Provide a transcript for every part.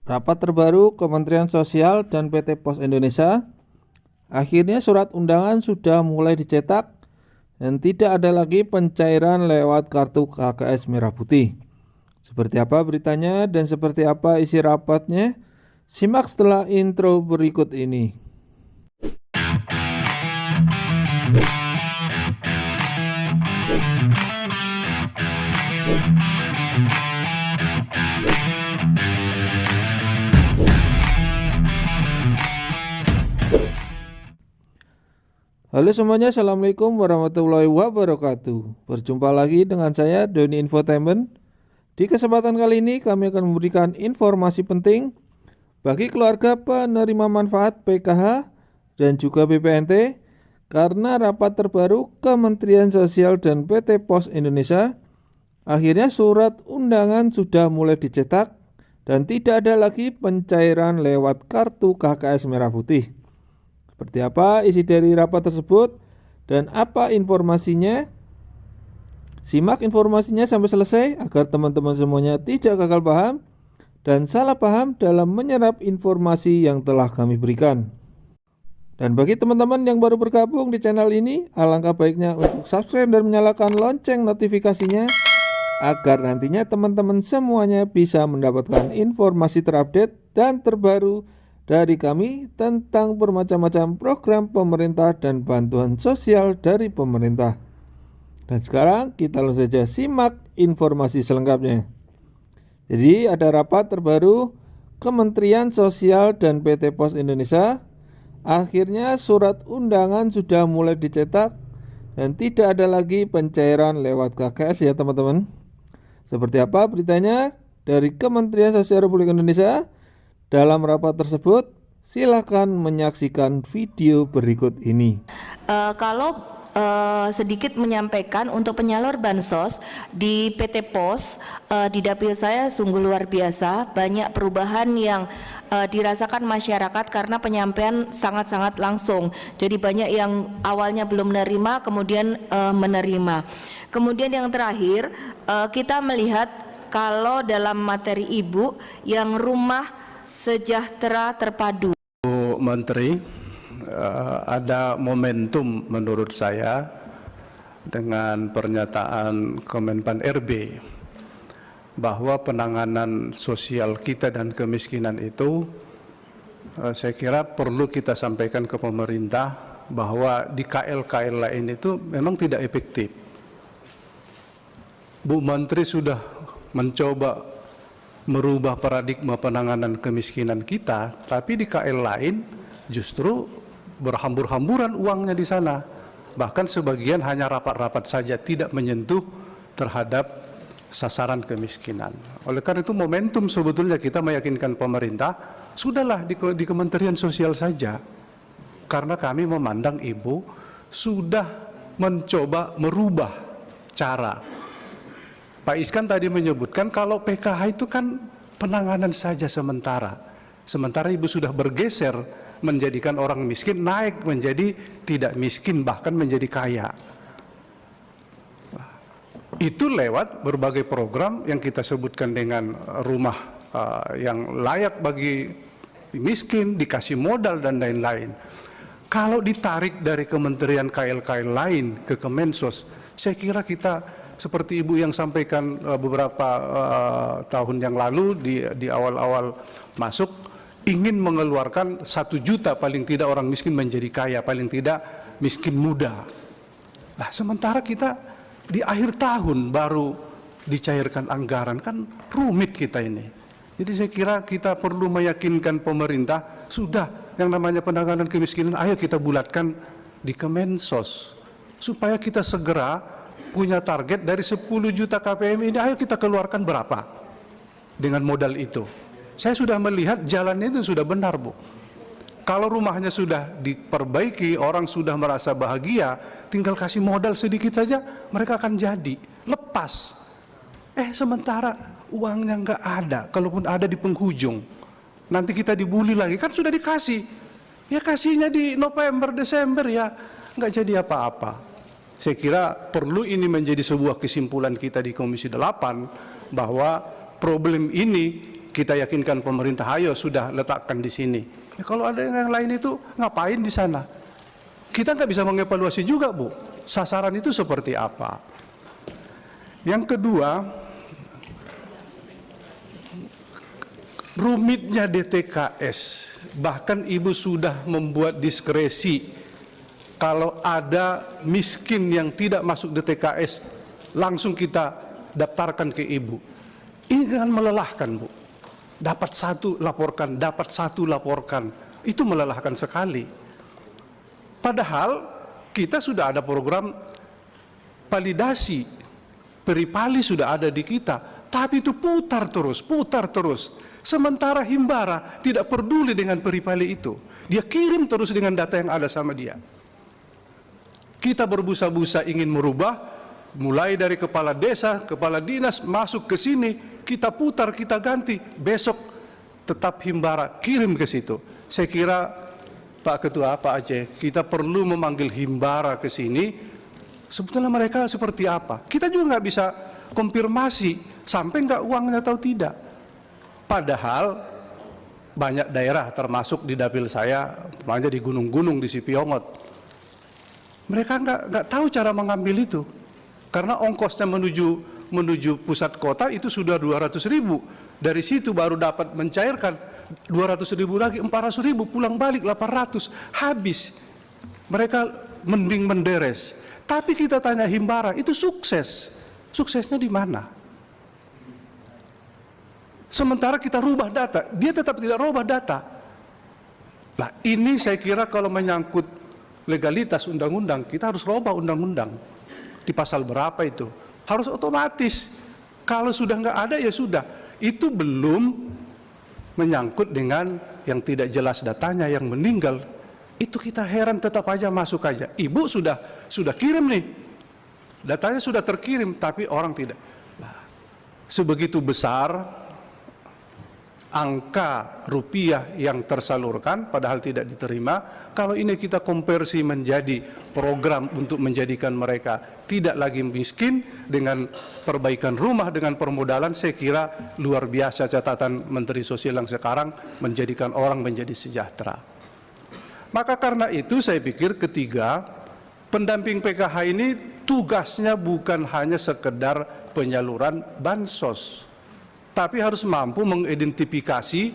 Rapat terbaru Kementerian Sosial dan PT Pos Indonesia. Akhirnya surat undangan sudah mulai dicetak dan tidak ada lagi pencairan lewat kartu KKS Merah Putih. Seperti apa beritanya dan seperti apa isi rapatnya? Simak setelah intro berikut ini. Halo semuanya, assalamualaikum warahmatullahi wabarakatuh. Berjumpa lagi dengan saya Doni Infotainment. Di kesempatan kali ini kami akan memberikan informasi penting bagi keluarga penerima manfaat PKH dan juga BPNT karena rapat terbaru Kementerian Sosial dan PT Pos Indonesia. Akhirnya surat undangan sudah mulai dicetak dan tidak ada lagi pencairan lewat kartu KKS Merah Putih. Seperti apa isi dari rapat tersebut dan apa informasinya? Simak informasinya sampai selesai agar teman-teman semuanya tidak gagal paham dan salah paham dalam menyerap informasi yang telah kami berikan. Dan bagi teman-teman yang baru bergabung di channel ini, alangkah baiknya untuk subscribe dan menyalakan lonceng notifikasinya agar nantinya teman-teman semuanya bisa mendapatkan informasi terupdate dan terbaru dari kami tentang bermacam-macam program pemerintah dan bantuan sosial dari pemerintah. Dan sekarang kita langsung saja simak informasi selengkapnya. Jadi ada rapat terbaru Kementerian Sosial dan PT Pos Indonesia. Akhirnya surat undangan sudah mulai dicetak dan tidak ada lagi pencairan lewat KKS ya teman-teman. Seperti apa beritanya dari Kementerian Sosial Republik Indonesia? Dalam rapat tersebut, silakan menyaksikan video berikut ini. Sedikit menyampaikan untuk penyalur bansos di PT Pos, di dapil saya sungguh luar biasa, banyak perubahan yang dirasakan masyarakat karena penyampaian sangat-sangat langsung. Jadi banyak yang awalnya belum menerima, kemudian menerima. Kemudian yang terakhir, kita melihat kalau dalam materi ibu yang rumah sejahtera terpadu. Bu Menteri, ada momentum menurut saya dengan pernyataan Kemenpan RB bahwa penanganan sosial kita dan kemiskinan itu saya kira perlu kita sampaikan ke pemerintah bahwa di KL-KL lain itu memang tidak efektif. Bu Menteri sudah mencoba merubah paradigma penanganan kemiskinan kita, tapi di KL lain justru berhambur-hamburan uangnya di sana. Bahkan sebagian hanya rapat-rapat saja, tidak menyentuh terhadap sasaran kemiskinan. Oleh karena itu momentum sebetulnya kita meyakinkan pemerintah, sudahlah di Kementerian Sosial saja. Karena kami memandang ibu sudah mencoba merubah cara. Pak Iskan tadi menyebutkan kalau PKH itu kan penanganan saja sementara. Sementara ibu sudah bergeser menjadikan orang miskin naik menjadi tidak miskin, bahkan menjadi kaya. Itu lewat berbagai program yang kita sebutkan dengan rumah yang layak bagi miskin, dikasih modal dan lain-lain. Kalau ditarik dari kementerian KL-KL lain ke Kemensos, saya kira kita seperti ibu yang sampaikan beberapa tahun yang lalu di awal-awal masuk, ingin mengeluarkan 1 juta paling tidak orang miskin menjadi kaya, paling tidak miskin muda. Nah sementara kita di akhir tahun baru dicairkan anggaran, kan rumit kita ini. Jadi saya kira kita perlu meyakinkan pemerintah, sudah yang namanya penanganan kemiskinan ayo kita bulatkan di Kemensos supaya kita segera punya target dari 10 juta KPM ini, ayo kita keluarkan berapa dengan modal itu. Saya sudah melihat jalannya itu sudah benar, Bu. Kalau rumahnya sudah diperbaiki, orang sudah merasa bahagia, tinggal kasih modal sedikit saja, mereka akan jadi lepas. Sementara uangnya nggak ada, kalaupun ada di penghujung, nanti kita dibully lagi, kan sudah dikasih. Ya kasihnya di November, Desember ya, nggak jadi apa-apa. Saya kira perlu ini menjadi sebuah kesimpulan kita di Komisi 8 bahwa problem ini kita yakinkan pemerintah, ayo sudah letakkan di sini. Ya, kalau ada yang lain itu ngapain di sana? Kita nggak bisa mengevaluasi juga, Bu, sasaran itu seperti apa. Yang kedua, rumitnya DTKS. Bahkan Ibu sudah membuat diskresi, kalau ada miskin yang tidak masuk DTKS, langsung kita daftarkan ke Ibu. Ini kan melelahkan, Bu. Dapat satu laporkan, dapat satu laporkan. Itu melelahkan sekali. Padahal kita sudah ada program validasi, peripali sudah ada di kita, tapi itu putar terus, putar terus. Sementara Himbara tidak peduli dengan peripali itu, dia kirim terus dengan data yang ada sama dia. Kita berbusa-busa ingin merubah, mulai dari kepala desa, kepala dinas masuk ke sini, kita putar, kita ganti, besok tetap Himbara kirim ke situ. Saya kira Pak Ketua, Pak Aceh, kita perlu memanggil Himbara ke sini. Sebetulnya mereka seperti apa? Kita juga nggak bisa konfirmasi sampai nggak uangnya atau tidak. Padahal banyak daerah termasuk di dapil saya, makanya di gunung-gunung di Sipiongot, mereka nggak tahu cara mengambil itu, karena ongkosnya menuju pusat kota itu sudah 200.000. Dari situ baru dapat mencairkan 200.000 lagi, 400.000, pulang balik 800, habis. Mereka mending menderes. Tapi kita tanya Himbara, itu sukses. Suksesnya di mana? Sementara kita rubah data, dia tetap tidak rubah data. Nah, ini saya kira kalau menyangkut legalitas undang-undang, kita harus rubah undang-undang. Di pasal berapa itu? Harus otomatis. Kalau sudah nggak ada, ya sudah. Itu belum menyangkut dengan yang tidak jelas datanya, yang meninggal. Itu kita heran, tetap aja masuk aja. Ibu sudah kirim nih, datanya sudah terkirim, tapi orang tidak. Nah, sebegitu besar angka rupiah yang tersalurkan padahal tidak diterima. Kalau ini kita konversi menjadi program untuk menjadikan mereka tidak lagi miskin dengan perbaikan rumah, dengan permodalan, saya kira luar biasa catatan Menteri Sosial yang sekarang menjadikan orang menjadi sejahtera. Maka karena itu saya pikir ketiga, pendamping PKH ini tugasnya bukan hanya sekedar penyaluran bansos, tapi harus mampu mengidentifikasi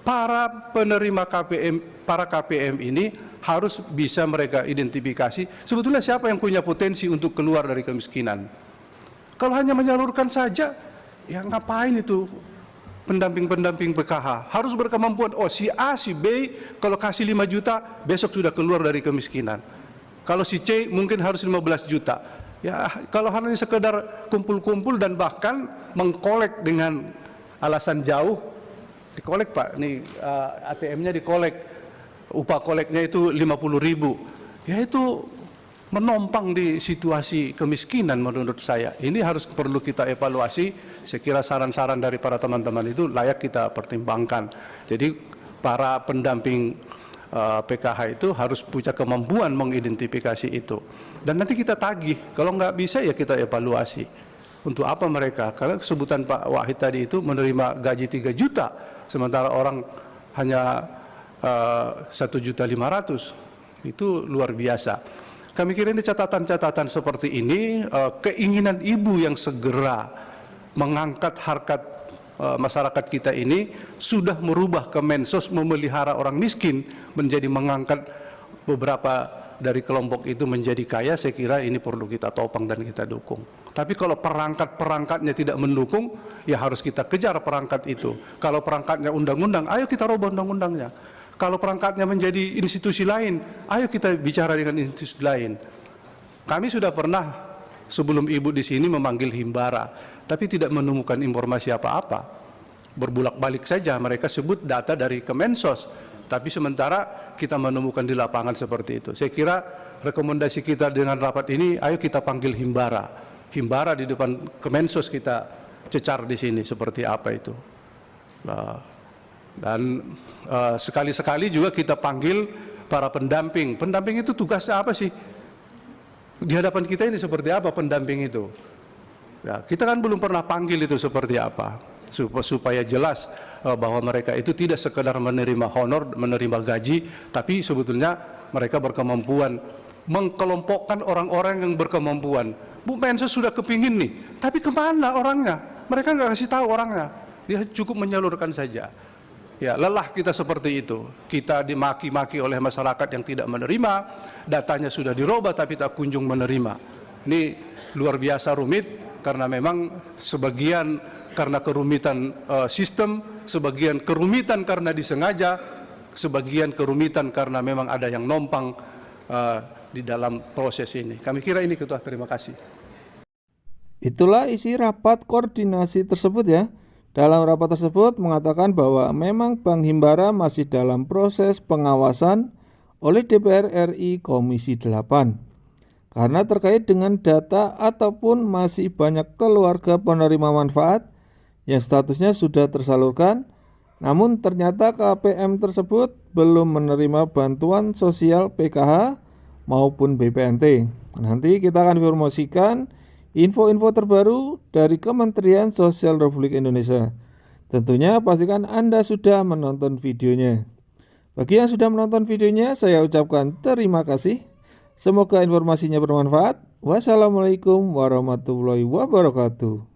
para penerima KPM, para KPM ini harus bisa mereka identifikasi sebetulnya siapa yang punya potensi untuk keluar dari kemiskinan. Kalau hanya menyalurkan saja, ya ngapain itu pendamping-pendamping PKH? Harus berkemampuan, oh si A, si B, kalau kasih 5 juta, besok sudah keluar dari kemiskinan. Kalau si C mungkin harus 15 juta. Ya, kalau hanya sekedar kumpul-kumpul dan bahkan mengkolek dengan alasan jauh, dikolek Pak, nih ATM-nya dikolek, upah koleknya itu 50.000, ya itu menompang di situasi kemiskinan menurut saya. Ini harus perlu kita evaluasi. Saya kira saran-saran dari para teman-teman itu layak kita pertimbangkan. Jadi para pendamping PKH itu harus punya kemampuan mengidentifikasi itu. Dan nanti kita tagih, kalau nggak bisa ya kita evaluasi. Untuk apa mereka? Karena sebutan Pak Wahid tadi itu menerima gaji 3 juta, sementara orang hanya 1.500.000, itu luar biasa. Kami kira ini catatan-catatan seperti ini, keinginan ibu yang segera mengangkat harkat masyarakat kita ini sudah merubah Kemensos memelihara orang miskin menjadi mengangkat beberapa dari kelompok itu menjadi kaya. Saya kira ini perlu kita topang dan kita dukung. Tapi kalau perangkat-perangkatnya tidak mendukung, ya harus kita kejar perangkat itu. Kalau perangkatnya undang-undang, ayo kita rubah undang-undangnya. Kalau perangkatnya menjadi institusi lain, ayo kita bicara dengan institusi lain. Kami sudah pernah sebelum ibu di sini memanggil Himbara, tapi tidak menemukan informasi apa-apa. Berbulak-balik saja, mereka sebut data dari Kemensos, tapi sementara kita menemukan di lapangan seperti itu. Saya kira rekomendasi kita dengan rapat ini, ayo kita panggil Himbara. Himbara di depan Kemensos kita cecar di sini seperti apa itu. Dan sekali-sekali juga kita panggil para pendamping. Pendamping itu tugasnya apa sih? Di hadapan kita ini seperti apa pendamping itu? Ya, kita kan belum pernah panggil itu seperti apa. supaya jelas bahwa mereka itu tidak sekedar menerima honor, menerima gaji, tapi sebetulnya mereka berkemampuan mengkelompokkan orang-orang yang berkemampuan. Bu Mensos sudah kepingin nih, tapi kemana orangnya? Mereka nggak kasih tahu orangnya. Dia cukup menyalurkan saja. Ya, lelah kita seperti itu. Kita dimaki-maki oleh masyarakat yang tidak menerima, datanya sudah dirubah tapi tak kunjung menerima. Ini luar biasa rumit karena memang sebagian karena kerumitan sistem, sebagian kerumitan karena disengaja, sebagian kerumitan karena memang ada yang numpang di dalam proses ini. Kami kira ini Ketua, terima kasih. Itulah isi rapat koordinasi tersebut ya. Dalam rapat tersebut mengatakan bahwa memang Bank Himbara masih dalam proses pengawasan oleh DPR RI Komisi 8. Karena terkait dengan data ataupun masih banyak keluarga penerima manfaat yang statusnya sudah tersalurkan, namun ternyata KPM tersebut belum menerima bantuan sosial PKH maupun BPNT. Nanti kita akan informasikan info-info terbaru dari Kementerian Sosial Republik Indonesia. Tentunya pastikan Anda sudah menonton videonya. Bagi yang sudah menonton videonya, saya ucapkan terima kasih. Semoga informasinya bermanfaat. Wassalamualaikum warahmatullahi wabarakatuh.